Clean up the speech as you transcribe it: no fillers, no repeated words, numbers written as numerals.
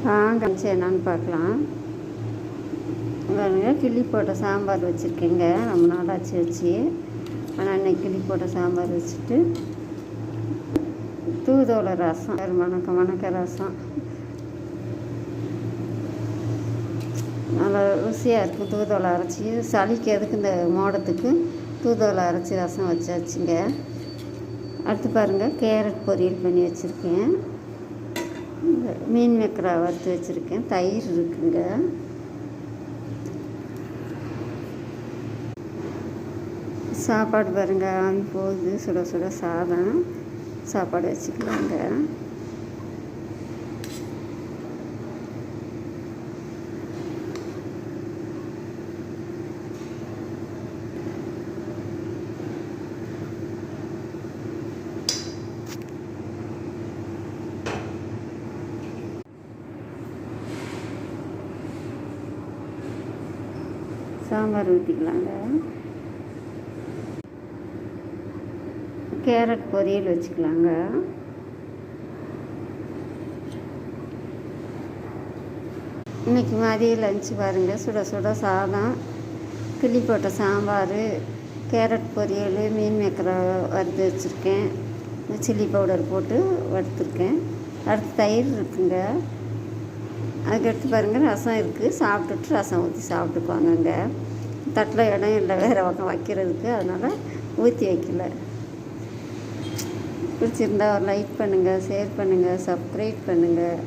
கஞ்சி என்னன்னு பார்க்கலாம். பாருங்க, கிள்ளி போட்ட சாம்பார் வச்சுருக்கேங்க. ரொம்ப நாளாச்சு வச்சு. ஆனால் இன்னைக்கு கிள்ளி போட்ட சாம்பார் வச்சுட்டு தூதுவளை ரசம், வணக்க ரசம் நல்லா ருசியாக இருக்கும். தூதுவளை அரைச்சி சளிக்கு எதுக்கு இந்த மோடத்துக்கு தூதுவளை அரைச்சி ரசம் வச்சாச்சுங்க. அடுத்து பாருங்கள், கேரட் பொரியல் பண்ணி வச்சுருக்கேன். மீன் மேக்கரா வறுத்து வச்சுருக்கேன். தயிர் இருக்குங்க. சாப்பாடு பாருங்கள், ஆவி போகுது. சுட சுட சாதம் சாப்பாடு வச்சுக்கலாங்க. சாம்பார் ஊற்றிக்கலாங்க. கேரட் பொரியல் வச்சுக்கலாங்க. இன்றைக்கி மதியம் லஞ்சு பாருங்கள், சுட சுட சாதம், கிள்ளி போட்ட சாம்பார், கேரட் பொரியல், மீன் மேக்கரை வறுத்து வச்சுருக்கேன். சில்லி பவுடர் போட்டு வறுத்துருக்கேன். அடுத்து தயிர் இருக்குங்க. அதுக்கடுத்து பாருங்கள், ரசம் இருக்குது. சாப்பிட்டுட்டு ரசம் ஊற்றி சாப்பிட்டுக்குவாங்கங்க. தட்டில் இடம் இல்லை வேறு பக்கம் வைக்கிறதுக்கு, அதனால் ஊற்றி வைக்கல. பிடிச்சிருந்தா ஒரு லைக் பண்ணுங்கள், ஷேர் பண்ணுங்கள், சப்ஸ்கிரைப் பண்ணுங்கள்.